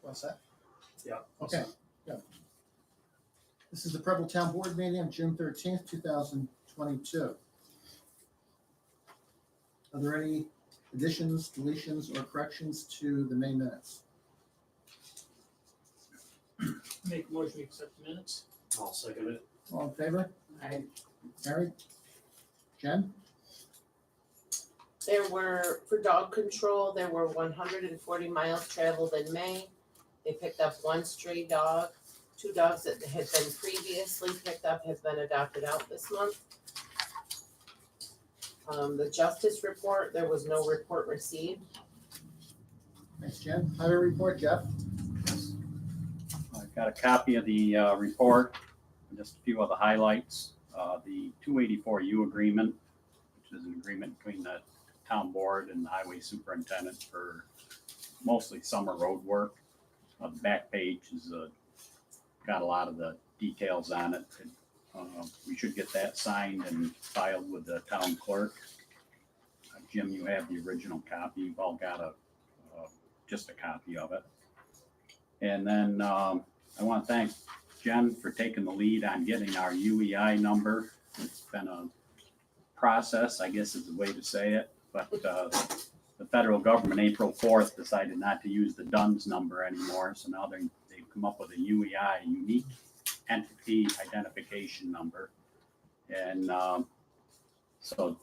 What's that? Yeah. Okay, good. This is the Preble Town Board meeting on June 13th, 2022. Are there any additions, deletions, or corrections to the May minutes? Make a motion to accept the minutes. I'll second it. All in favor? Aye. Carried. Jen? There were, for dog control, there were 140 miles traveled in May. They picked up one stray dog. 2 dogs that had been previously picked up have been adopted out this month. The justice report, there was no report received. Thanks, Jen. Highway report, Jeff? I've got a copy of the report, just a few of the highlights. The 284U agreement, which is an agreement between the town board and the highway superintendent for mostly summer road work. The back page is got a lot of the details on it. We should get that signed and filed with the town clerk. Jim, you have the original copy. You've all got just a copy of it. And then I want to thank Jen for taking the lead on getting our UEI number. It's been a process, I guess is the way to say it. But the federal government, April 4th, decided not to use the DUNS number anymore. So now they've come up with a UEI, Unique Entity Identification Number. And so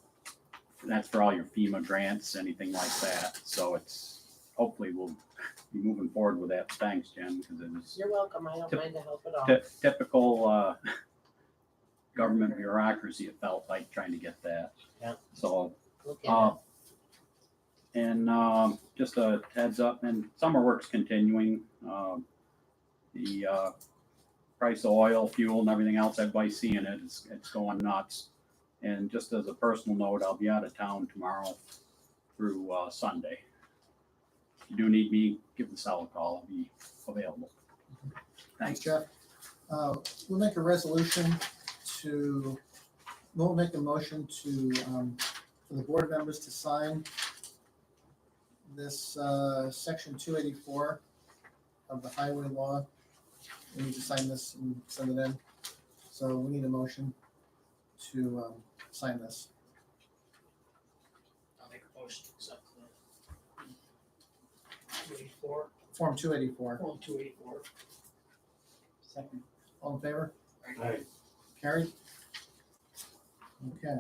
that's for all your FEMA grants, anything like that. So it's hopefully we'll be moving forward with that. Thanks, Jen, because it was You're welcome, I don't mind to help at all. typical government bureaucracy. It felt like trying to get that. Yeah. So, Look at it. and just a heads up, and summer work's continuing. The price of oil, fuel, and everything else, everybody's seeing it. It's going nuts. And just as a personal note, I'll be out of town tomorrow through Sunday. If you do need me, give the cell a call. I'll be available. Thanks, Jeff. We'll make a resolution we'll make a motion to, for the board members to sign this section 284 of the highway law. We need to sign this and send it in. So we need a motion to sign this. I'll make a motion to accept the 284. Form 284. Form 284. Second. All in favor? Aye. Carried? Okay.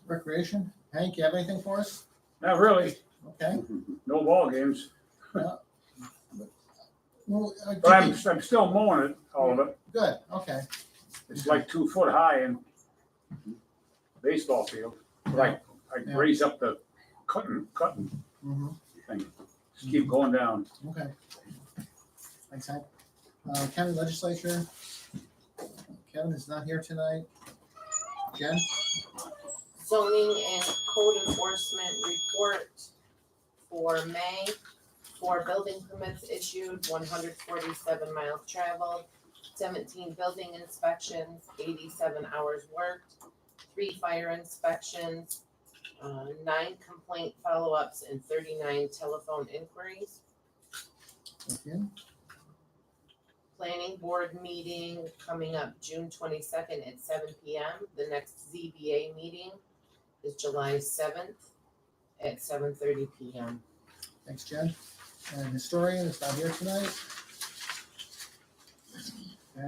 Recreation. Hank, you have anything for us? Not really. Okay. No ball games. Well, But I'm still mowing it, all of it. good. Okay. It's like 2 foot high in baseball field. Like I Yeah. raise up the cutting Mm-hmm. thing. Just keep going down. Okay. Thanks, Hank. County legislature. Kevin is not here tonight. Jen? Zoning and code enforcement report for May. 4 building permits issued, 147 miles traveled, 17 building inspections, 87 hours worked, 3 fire inspections, 9 complaint follow-ups, and 39 telephone inquiries. Thank you. Planning board meeting coming up June 22nd at 7 p.m. The next ZBA meeting is July 7th at 7:30 p.m. Thanks, Jen. And historian is not here tonight.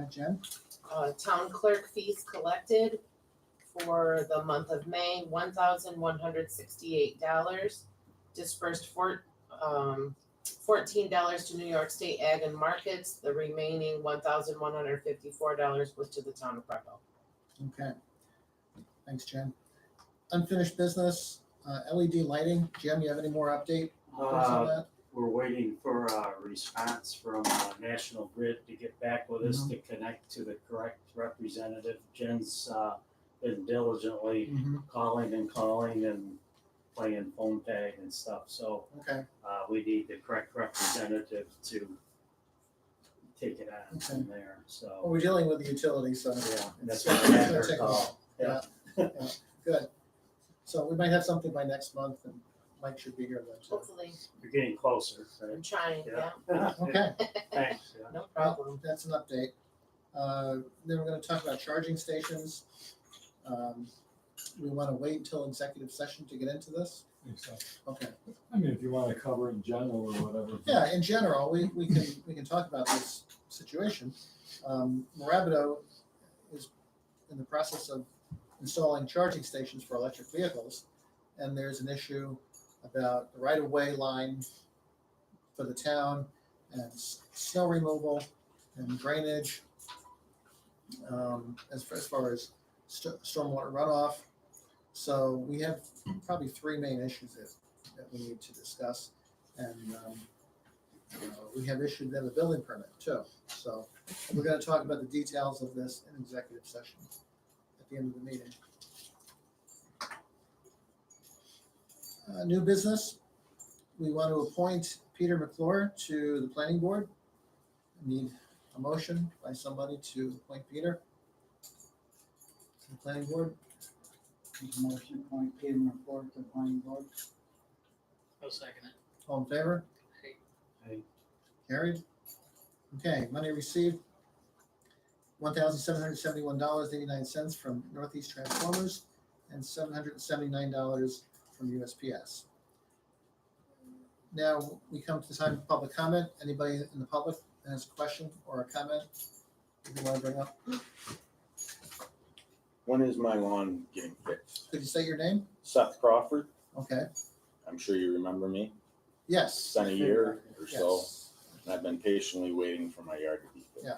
Jen? Town clerk fees collected for the month of May, $1,168. Dispersed $14 to New York State Ag and Markets. The remaining $1,154 was to the town of Preble. Okay. Thanks, Jen. Unfinished business, LED lighting. Jim, you have any more update on that? We're waiting for a response from National Grid to get back with us to connect to the correct representative. Jen's been diligently calling and playing phone tag and stuff. So Okay. we need the correct representative to take it on from there. Well, So we're dealing with the utility, so. yeah, that's it's what I had gonna her take a while. call. Yeah. Good. So we might have something by next month, and Mike should be here then too. Hopefully, You're getting closer, I'm right? trying, yeah, Okay, Thanks, yeah. no problem. that's an update. Then we're gonna talk about charging stations. We wanna wait until executive session to get into this? Okay, I mean, if you wanna cover in general or whatever. yeah, in general, we can talk about this situation. Morabito is in the process of installing charging stations for electric vehicles, and there's an issue about the right-of-way line for the town and snow removal and drainage, as far as stormwater runoff. So we have probably three main issues that we need to discuss, and we have issued them a building permit too. So we're gonna talk about the details of this in executive session at the end of the meeting. New business, we want to appoint Peter McClure to the planning board. Need a motion by somebody to appoint Peter to the planning board. Make a motion to appoint Peter McClure to the planning board. I'll second it. All in favor? Hey. Carried. Okay, money received, $1,771.89 from Northeast Transformers and $779 from USPS. Now, we come to the time of public comment. Anybody in the public that has a question or a comment that you want to bring up? When is my lawn getting fixed? Could you say your name? Seth Crawford, Okay, I'm sure you remember me. yes. It's been a year or so, Yes. and I've been patiently waiting for my yard to be fixed. Yeah.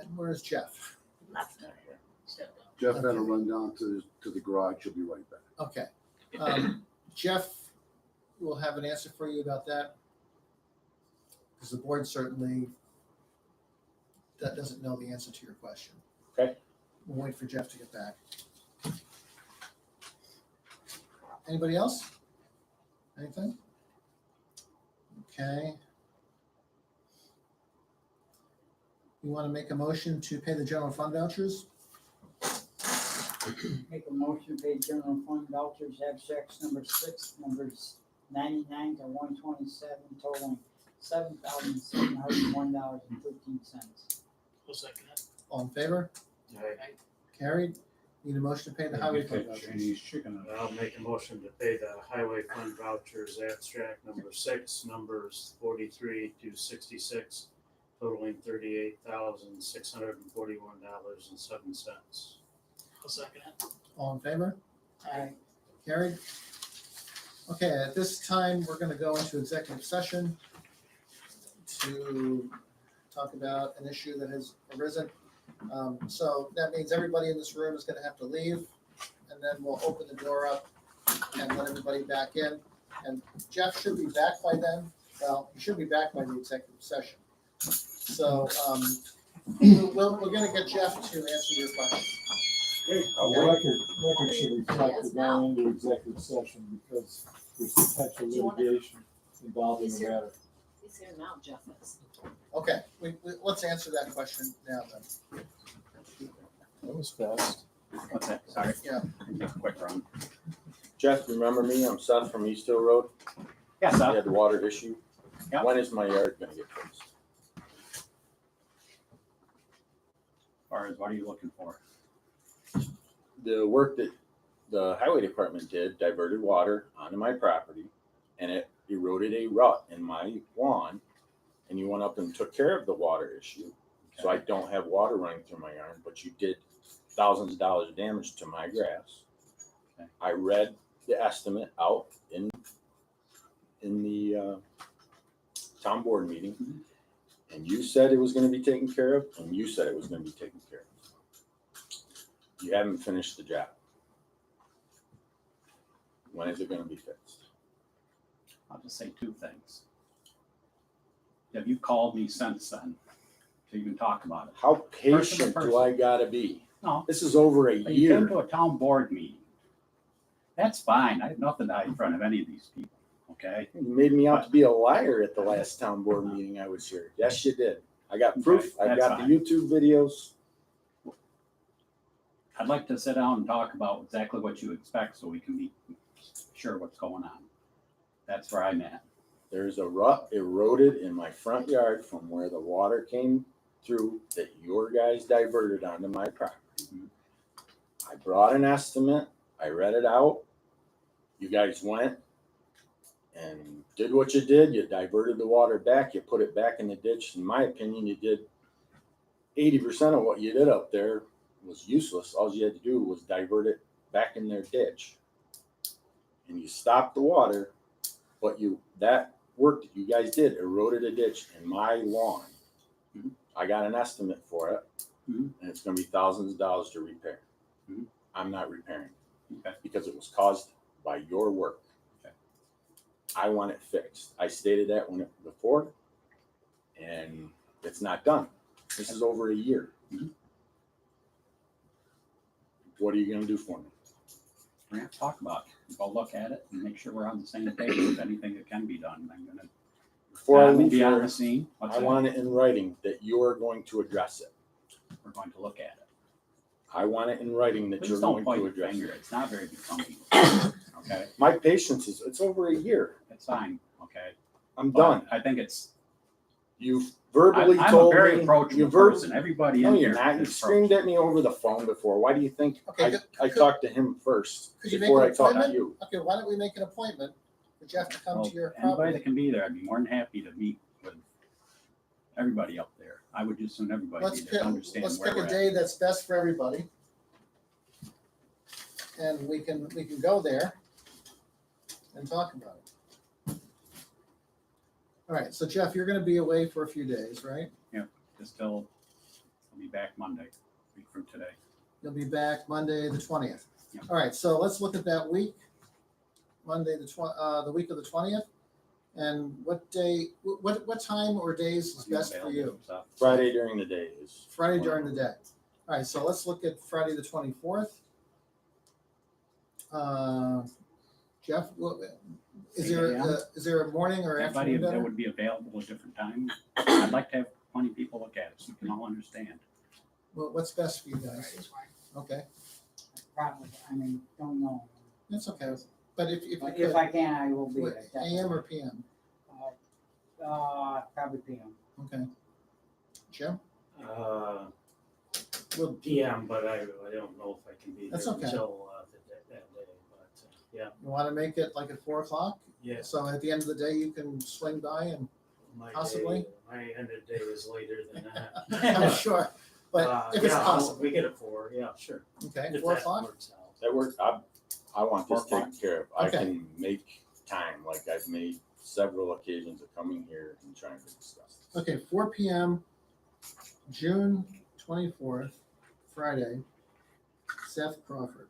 And where's Jeff? Not here. Step down. Jeff had to run down to the garage, he'll be right back. Okay. Jeff will have an answer for you about that. Because the board certainly doesn't know the answer to your question. Okay. We'll wait for Jeff to get back. Anybody else? Anything? Okay. You want to make a motion to pay the general fund vouchers? Make a motion to pay general fund vouchers, abstracts number 6, numbers 99 to 127, totaling $7,701.13. I'll second it. All in favor? Hey. Carried. Need a motion to pay the highway fund vouchers. Chinese chicken. I'll make a motion to pay the highway fund vouchers, abstract number 6, numbers 43 to 66, totaling $38,641.07. I'll second it. All in favor? Aye. Carried. Okay, at this time, we're gonna go into executive session to talk about an issue that has arisen. So that means everybody in this room is gonna have to leave, and then we'll open the door up and let everybody back in. And Jeff should be back by then. Well, he should be back by the executive session. So, we're gonna get Jeff to answer your question. The record should reflect the going into executive session because there's potential litigation involving the matter. He's here now, Jeff is. Okay, let's answer that question now then. That was fast. What's that? Sorry. Yeah. Make a quick run. Jeff, remember me? I'm Seth from East Hill Road. Yes, I had the water issue. Yeah. When is my yard gonna get fixed? as far as what are you looking for? The work that the highway department did diverted water onto my property, and it eroded a rut in my lawn, and you went up and took care of the water issue. So I don't have water running through my yard, but you did thousands of dollars of damage to my grass. Okay. I read the estimate out in the town board meeting, and you said it was gonna be taken care of, and you said it was gonna be taken care of. You haven't finished the job. When is it gonna be fixed? I'll just say two things. Have you called me since then to even talk about it? How Person to patient do person. I gotta be? No, This is over a but you came year. to a town board meeting. That's fine. I have nothing to hide in front of any of these people, okay? You made me out to be a liar at the last town board meeting I was here. Yes, you did. I got proof. Okay, I that's got the fine. YouTube videos. I'd like to sit down and talk about exactly what you expect so we can be sure what's going on. That's where I'm at. There's a rut eroded in my front yard from where the water came through that your guys diverted onto my property. I brought an estimate, I read it out. You guys went and did what you did. You diverted the water back, you put it back in the ditch. In my opinion, you did 80% of what you did up there was useless. All you had to do was divert it back in their ditch. And you stopped the water, but that work that you guys did eroded a ditch in my lawn. I got an estimate for it, and it's going to be thousands of dollars to repair. I'm not repairing because it was caused by your work. I want it fixed. I stated that before, and it's not done. This is over a year. What are you going to do for me? We're gonna talk about it. Go look at it and make sure we're on the same page with anything that can be done. I'm gonna, Before I I'm gonna leave be on here, the scene. What's I that? want it in writing that you are going to address it. We're going to look at it. I want it in writing that Please you're don't going point to your address finger. it. It's not very becoming. Okay, My patience it's over a year. it's fine. Okay, I'm But done. I think it's. You've verbally I'm a told very me. approachable You person. Everybody No, in you're here. not. You is screamed at me over the phone before. Why do you think Okay, I talked to him first Could you make before an I talked to appointment? you? Okay, why don't we make an appointment for Jeff to come Well, to your anybody property? that can be there, I'd be more than happy to meet with everybody up there. I would just soon everybody Let's be there pick, to understand let's where pick we're a at. day that's best for everybody. And we can go there and talk about it. All right, so Jeff, you're gonna be away for a few days, right? Just till I'll be back Monday, a week from today. You'll be back Monday, the 20th. Yeah. All right, so let's look at that week. Monday, the week of the 20th. And what day, what time or days is best for you? So, Friday during the day is Friday during the day. All right, so let's look at Friday, the 24th. Jeff, is there a morning or Anybody afternoon that better? would be available at different times. I'd like to have 20 people look at it so we can all understand. Well, what's best for you guys? Okay, Probably, don't know. that's okay. But if you But could, if I can, I will be what, there. AM or PM? Probably PM. Okay. Jim? Well, PM, but I don't know if I can be there That's okay. until that day, but yeah. you want to make it like at 4:00? Yeah. So at the end of the day, you can swing by and My Possibly. my end of the day is later than that. I'm sure, but if it's yeah, possible. We get it for, yeah, sure. Okay, If 4:00? that works out. that work. I want this 4 taken care of. I Okay. can make time, like I've made several occasions of coming here and trying to discuss this. Okay, 4 p.m., June 24th, Friday, Seth Crawford.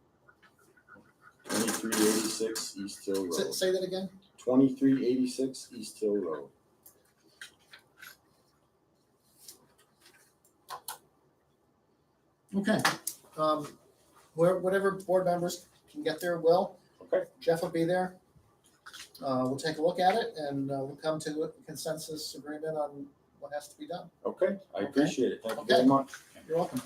2386 East Hill Road. Say that again? 2386 East Hill Road. Okay. Whatever board members can get there will. Okay. Jeff will be there. We'll take a look at it and we'll come to a consensus agreement on what has to be done. Okay, I Okay. appreciate it. Thank you Okay. very much. You're welcome.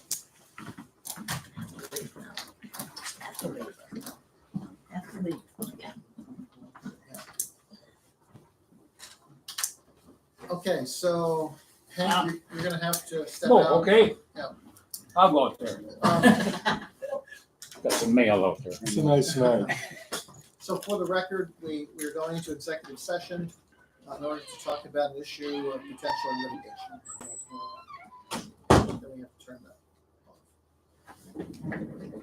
Okay, so Hank, you're gonna have to step out. Oh, okay. Yeah. I'll go out there. Got some mail out there. It's a nice night. So for the record, we're going into executive session in order to talk about an issue of potential litigation. Then we have to turn that off.